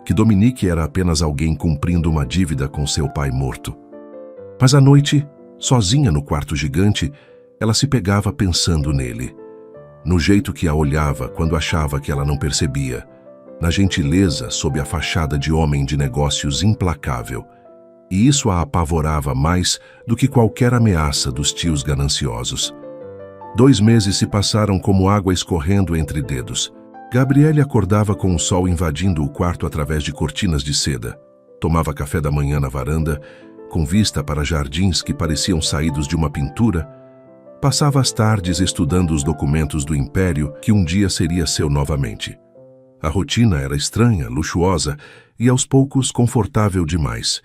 que Dominique era apenas alguém cumprindo uma dívida com seu pai morto. Mas à noite, sozinha no quarto gigante, ela se pegava pensando nele, no jeito que a olhava quando achava que ela não percebia, na gentileza sob a fachada de homem de negócios implacável, e isso a apavorava mais do que qualquer ameaça dos tios gananciosos. 2 meses se passaram como água escorrendo entre dedos. Gabriele acordava com o sol invadindo o quarto através de cortinas de seda. Tomava café da manhã na varanda, com vista para jardins que pareciam saídos de uma pintura. Passava as tardes estudando os documentos do império que um dia seria seu novamente. A rotina era estranha, luxuosa e aos poucos confortável demais.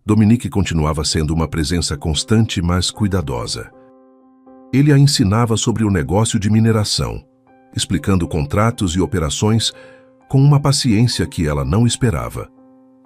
Dominique continuava sendo uma presença constante, mas cuidadosa. Ele a ensinava sobre o negócio de mineração, explicando contratos e operações com uma paciência que ela não esperava.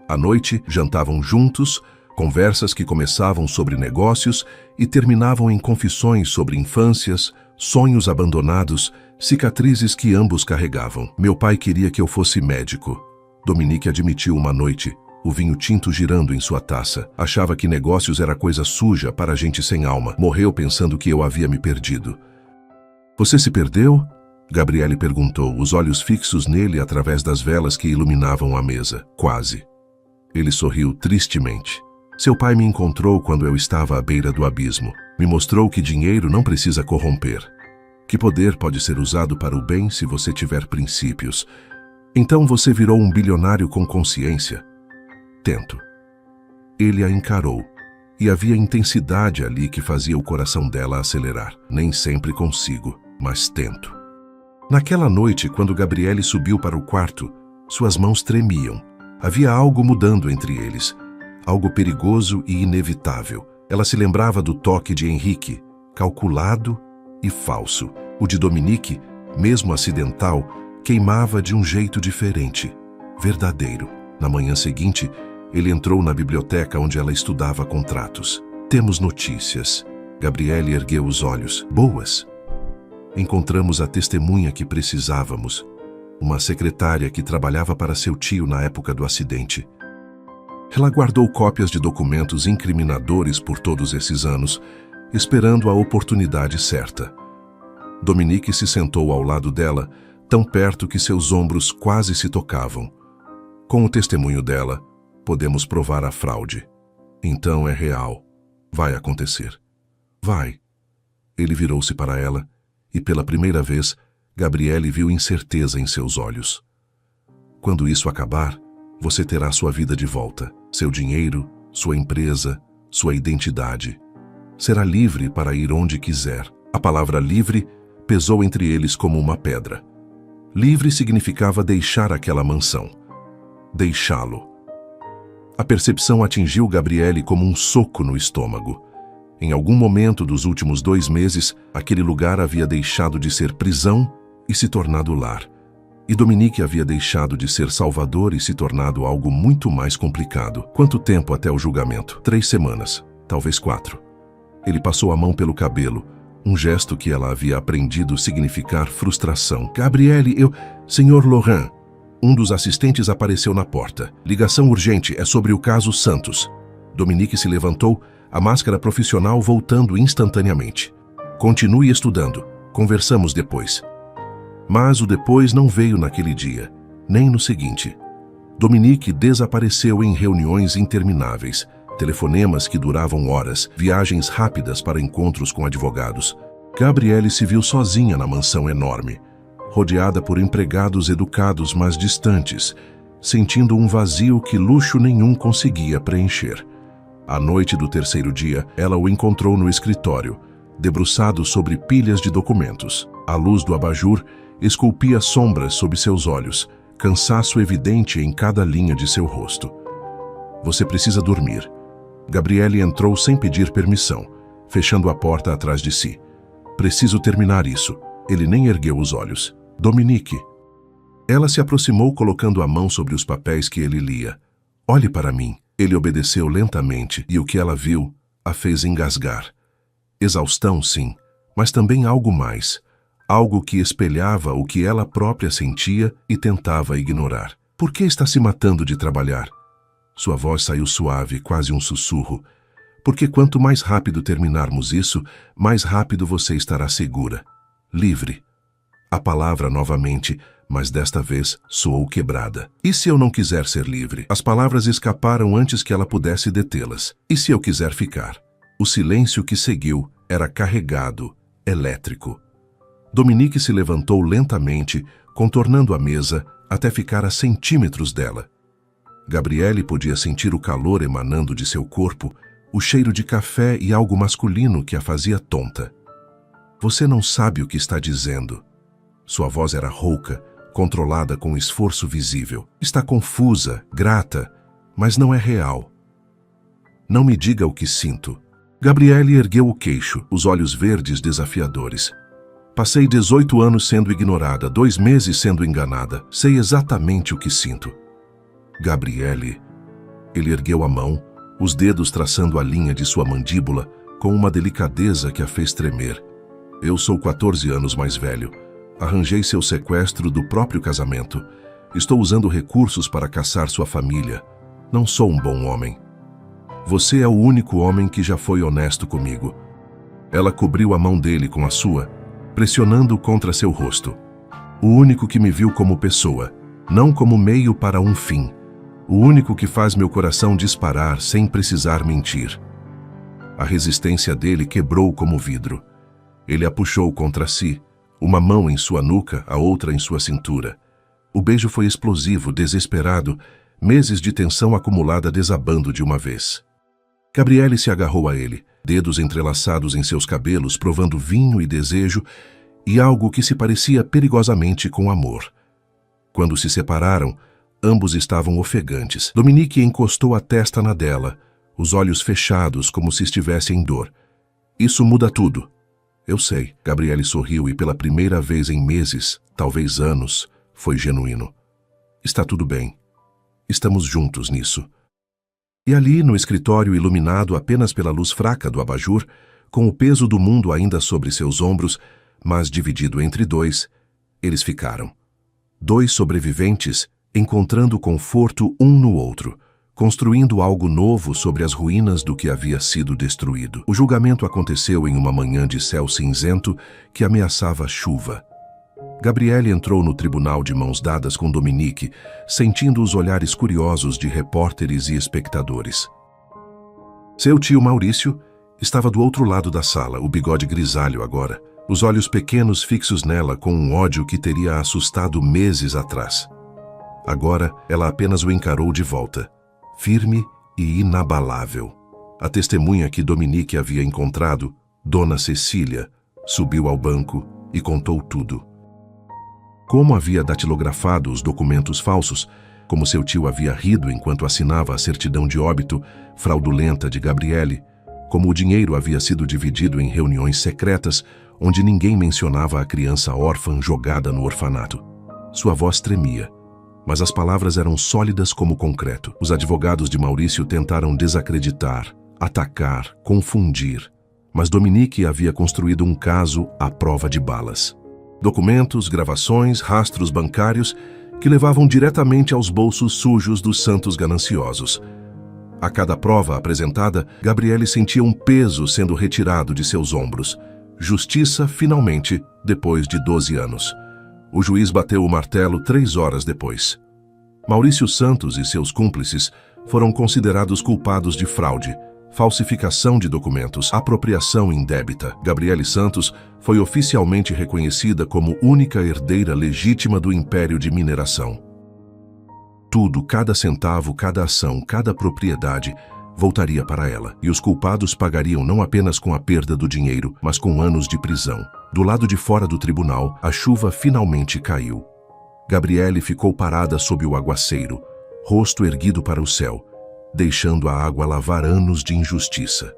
À noite, jantavam juntos, conversas que começavam sobre negócios e terminavam em confissões sobre infâncias, sonhos abandonados, cicatrizes que ambos carregavam. Meu pai queria que eu fosse médico. Dominique admitiu uma noite, o vinho tinto girando em sua taça. Achava que negócios era coisa suja para gente sem alma. Morreu pensando que eu havia me perdido. Você se perdeu? Gabriele perguntou, os olhos fixos nele através das velas que iluminavam a mesa. Quase. Ele sorriu tristemente. Seu pai me encontrou quando eu estava à beira do abismo. Me mostrou que dinheiro não precisa corromper. Que poder pode ser usado para o bem se você tiver princípios. Então você virou um bilionário com consciência. Tento. Ele a encarou, e havia intensidade ali que fazia o coração dela acelerar. Nem sempre consigo, mas tento. Naquela noite, quando Gabriele subiu para o quarto, suas mãos tremiam. Havia algo mudando entre eles, algo perigoso e inevitável. Ela se lembrava do toque de Henrique, calculado e falso. O de Dominique, mesmo acidental, queimava de um jeito diferente, verdadeiro. Na manhã seguinte, ele entrou na biblioteca onde ela estudava contratos. Temos notícias. Gabriele ergueu os olhos. Boas. Encontramos a testemunha que precisávamos. Uma secretária que trabalhava para seu tio na época do acidente. Ela guardou cópias de documentos incriminadores por todos esses anos, esperando a oportunidade certa. Dominique se sentou ao lado dela, tão perto que seus ombros quase se tocavam. Com o testemunho dela, podemos provar a fraude. Então é real. Vai acontecer. Vai. Ele virou-se para ela e, pela primeira vez, Gabriele viu incerteza em seus olhos. Quando isso acabar, você terá sua vida de volta, seu dinheiro, sua empresa, sua identidade. Será livre para ir onde quiser. A palavra livre pesou entre eles como uma pedra. Livre significava deixar aquela mansão. Deixá-lo. A percepção atingiu Gabriele como um soco no estômago. Em algum momento dos últimos 2 meses, aquele lugar havia deixado de ser prisão e se tornado lar. E Dominique havia deixado de ser salvador e se tornado algo muito mais complicado. Quanto tempo até o julgamento? 3 semanas, talvez 4. Ele passou a mão pelo cabelo, um gesto que ela havia aprendido significar frustração. Gabriele, Senhor Laurent. Um dos assistentes apareceu na porta. Ligação urgente, é sobre o caso Santos. Dominique se levantou, a máscara profissional voltando instantaneamente. Continue estudando. Conversamos depois. Mas o depois não veio naquele dia, nem no seguinte. Dominique desapareceu em reuniões intermináveis, telefonemas que duravam horas, viagens rápidas para encontros com advogados. Gabriele se viu sozinha na mansão enorme, rodeada por empregados educados mas distantes, sentindo um vazio que luxo nenhum conseguia preencher. À noite do 3º dia, ela o encontrou no escritório, debruçado sobre pilhas de documentos. A luz do abajur esculpia sombras sob seus olhos, cansaço evidente em cada linha de seu rosto. Você precisa dormir. Gabriele entrou sem pedir permissão, fechando a porta atrás de si. Preciso terminar isso. Ele nem ergueu os olhos. Dominique. Ela se aproximou colocando a mão sobre os papéis que ele lia. Olhe para mim. Ele obedeceu lentamente e o que ela viu a fez engasgar. Exaustão, sim, mas também algo mais. Algo que espelhava o que ela própria sentia e tentava ignorar. Por que está se matando de trabalhar? Sua voz saiu suave, quase um sussurro. Porque quanto mais rápido terminarmos isso, mais rápido você estará segura. Livre. A palavra novamente, mas desta vez soou quebrada. E se eu não quiser ser livre? As palavras escaparam antes que ela pudesse detê-las. E se eu quiser ficar? O silêncio que seguiu era carregado, elétrico. Dominique se levantou lentamente, contornando a mesa até ficar a centímetros dela. Gabriele podia sentir o calor emanando de seu corpo, o cheiro de café e algo masculino que a fazia tonta. Você não sabe o que está dizendo. Sua voz era rouca, controlada com esforço visível. Está confusa, grata, mas não é real. Não me diga o que sinto. Gabriele ergueu o queixo, os olhos verdes desafiadores. Passei 18 anos sendo ignorada, 2 meses sendo enganada. Sei exatamente o que sinto. Gabriele. Ele ergueu a mão, os dedos traçando a linha de sua mandíbula, com uma delicadeza que a fez tremer. Eu sou 14 anos mais velho. Arranjei seu sequestro do próprio casamento. Estou usando recursos para caçar sua família. Não sou um bom homem. Você é o único homem que já foi honesto comigo. Ela cobriu a mão dele com a sua, pressionando contra seu rosto. O único que me viu como pessoa, não como meio para um fim. O único que faz meu coração disparar sem precisar mentir. A resistência dele quebrou como vidro. Ele a puxou contra si, uma mão em sua nuca, a outra em sua cintura. O beijo foi explosivo, desesperado, meses de tensão acumulada desabando de uma vez. Gabriele se agarrou a ele, dedos entrelaçados em seus cabelos, provando vinho e desejo, e algo que se parecia perigosamente com amor. Quando se separaram, ambos estavam ofegantes. Dominique encostou a testa na dela, os olhos fechados como se estivesse em dor. Isso muda tudo. Eu sei. Gabriele sorriu e pela primeira vez em meses, talvez anos, foi genuíno. Está tudo bem. Estamos juntos nisso. E ali, no escritório iluminado apenas pela luz fraca do abajur, com o peso do mundo ainda sobre seus ombros, mas dividido entre 2, eles ficaram. 2 sobreviventes encontrando conforto um no outro, construindo algo novo sobre as ruínas do que havia sido destruído. O julgamento aconteceu em uma manhã de céu cinzento que ameaçava chuva. Gabriele entrou no tribunal de mãos dadas com Dominique, sentindo os olhares curiosos de repórteres e espectadores. Seu tio Maurício estava do outro lado da sala, o bigode grisalho agora, os olhos pequenos fixos nela com um ódio que teria assustado meses atrás. Agora, ela apenas o encarou de volta, firme e inabalável. A testemunha que Dominique havia encontrado, Dona Cecília, subiu ao banco e contou tudo. Como havia datilografado os documentos falsos, como seu tio havia rido enquanto assinava a certidão de óbito fraudulenta de Gabriele, como o dinheiro havia sido dividido em reuniões secretas onde ninguém mencionava a criança órfã jogada no orfanato. Sua voz tremia, mas as palavras eram sólidas como concreto. Os advogados de Maurício tentaram desacreditar, atacar, confundir, mas Dominique havia construído um caso à prova de balas. Documentos, gravações, rastros bancários que levavam diretamente aos bolsos sujos dos santos gananciosos. A cada prova apresentada, Gabriele sentia um peso sendo retirado de seus ombros. Justiça, finalmente, depois de 12 anos. O juiz bateu o martelo 3 horas depois. Maurício Santos e seus cúmplices foram considerados culpados de fraude, falsificação de documentos, apropriação indébita. Gabriele Santos foi oficialmente reconhecida como única herdeira legítima do império de mineração. Tudo, cada centavo, cada ação, cada propriedade, voltaria para ela, e os culpados pagariam não apenas com a perda do dinheiro, mas com anos de prisão. Do lado de fora do tribunal, a chuva finalmente caiu. Gabriele ficou parada sob o aguaceiro, rosto erguido para o céu, deixando a água lavar anos de injustiça.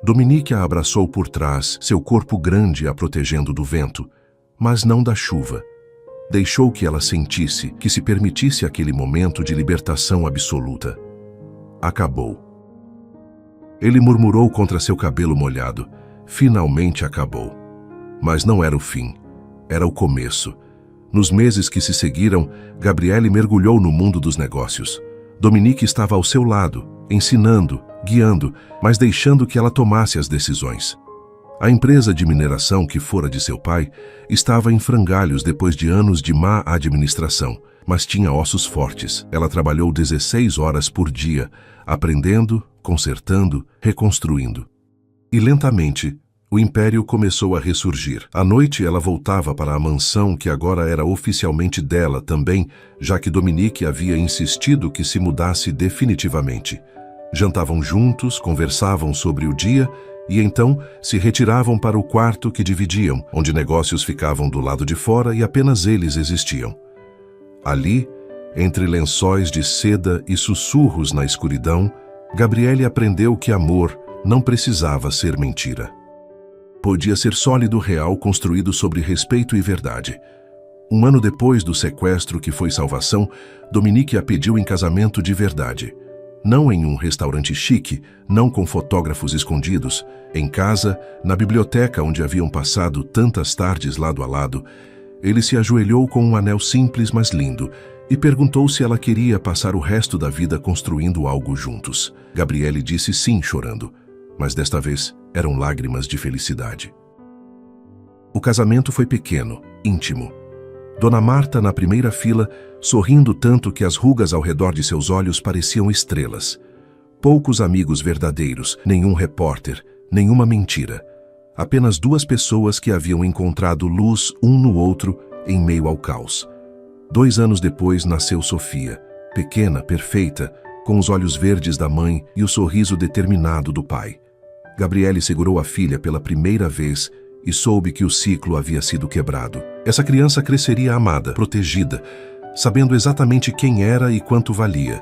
Dominique a abraçou por trás, seu corpo grande a protegendo do vento, mas não da chuva. Deixou que ela sentisse, que se permitisse aquele momento de libertação absoluta. Acabou. Ele murmurou contra seu cabelo molhado. Finalmente acabou. Mas não era o fim. Era o começo. Nos meses que se seguiram, Gabriele mergulhou no mundo dos negócios. Dominique estava ao seu lado, ensinando, guiando, mas deixando que ela tomasse as decisões. A empresa de mineração que fora de seu pai estava em frangalhos depois de anos de má administração, mas tinha ossos fortes. Ela trabalhou 16 horas por dia, aprendendo, consertando, reconstruindo. E lentamente, o império começou a ressurgir. À noite, ela voltava para a mansão que agora era oficialmente dela também, já que Dominique havia insistido que se mudasse definitivamente. Jantavam juntos, conversavam sobre o dia e então se retiravam para o quarto que dividiam, onde negócios ficavam do lado de fora e apenas eles existiam. Ali, entre lençóis de seda e sussurros na escuridão, Gabriele aprendeu que amor não precisava ser mentira. Podia ser sólido, real, construído sobre respeito e verdade. Um ano depois do sequestro que foi salvação, Dominique a pediu em casamento de verdade. Não em um restaurante chique, não com fotógrafos escondidos, em casa, na biblioteca onde haviam passado tantas tardes lado a lado. Ele se ajoelhou com um anel simples, mas lindo, e perguntou se ela queria passar o resto da vida construindo algo juntos. Gabriele disse sim, chorando, mas desta vez eram lágrimas de felicidade. O casamento foi pequeno, íntimo. Dona Marta, na primeira fila, sorrindo tanto que as rugas ao redor de seus olhos pareciam estrelas. Poucos amigos verdadeiros, nenhum repórter, nenhuma mentira. Apenas 2 pessoas que haviam encontrado luz um no outro em meio ao caos. 2 anos depois nasceu Sofia, pequena, perfeita, com os olhos verdes da mãe e o sorriso determinado do pai. Gabriele segurou a filha pela primeira vez e soube que o ciclo havia sido quebrado. Essa criança cresceria amada, protegida, sabendo exatamente quem era e quanto valia,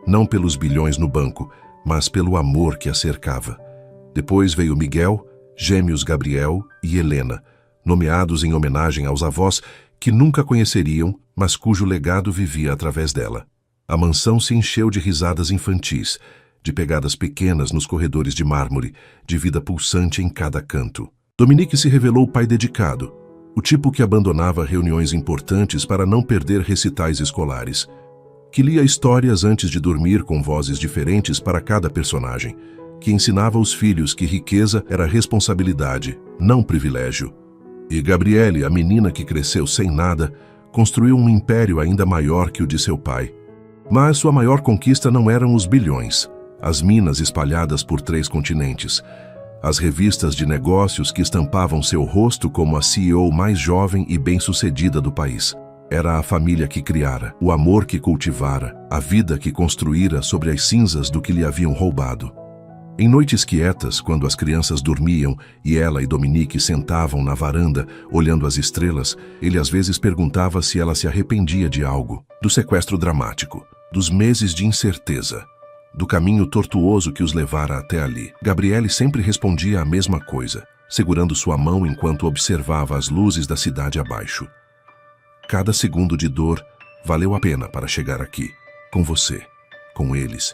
não pelos bilhões no banco, mas pelo amor que a cercava. Depois veio Miguel, gêmeos Gabriel e Helena, nomeados em homenagem aos avós que nunca conheceriam, mas cujo legado vivia através dela. A mansão se encheu de risadas infantis, de pegadas pequenas nos corredores de mármore, de vida pulsante em cada canto. Dominique se revelou pai dedicado, o tipo que abandonava reuniões importantes para não perder recitais escolares, que lia histórias antes de dormir com vozes diferentes para cada personagem, que ensinava aos filhos que riqueza era responsabilidade, não privilégio. E Gabriele, a menina que cresceu sem nada, construiu um império ainda maior que o de seu pai. Mas sua maior conquista não eram os bilhões, as minas espalhadas por 3 continentes, as revistas de negócios que estampavam seu rosto como a CEO mais jovem e bem-sucedida do país. Era a família que criara, o amor que cultivara, a vida que construíra sobre as cinzas do que lhe haviam roubado. Em noites quietas, quando as crianças dormiam e ela e Dominique sentavam na varanda, olhando as estrelas, ele às vezes perguntava se ela se arrependia de algo, do sequestro dramático, dos meses de incerteza, do caminho tortuoso que os levara até ali. Gabriele sempre respondia a mesma coisa, segurando sua mão enquanto observava as luzes da cidade abaixo. Cada segundo de dor valeu a pena para chegar aqui, com você, com eles,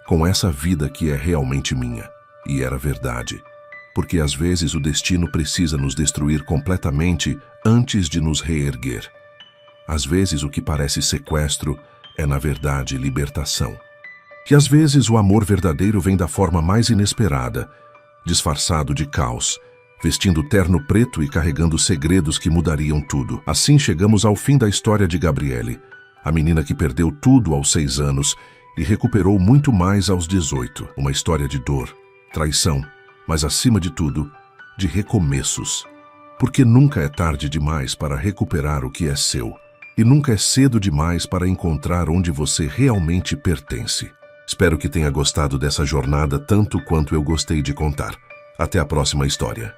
com essa vida que é realmente minha. E era verdade, porque às vezes o destino precisa nos destruir completamente antes de nos reerguer. Às vezes o que parece sequestro é na verdade libertação. Que às vezes o amor verdadeiro vem da forma mais inesperada, disfarçado de caos, vestindo terno preto e carregando segredos que mudariam tudo. Assim chegamos ao fim da história de Gabriele, a menina que perdeu tudo aos 6 anos e recuperou muito mais aos 18. Uma história de dor, traição, mas acima de tudo, de recomeços. Porque nunca é tarde demais para recuperar o que é seu, e nunca é cedo demais para encontrar onde você realmente pertence. Espero que tenha gostado dessa jornada tanto quanto eu gostei de contar. Até a próxima história.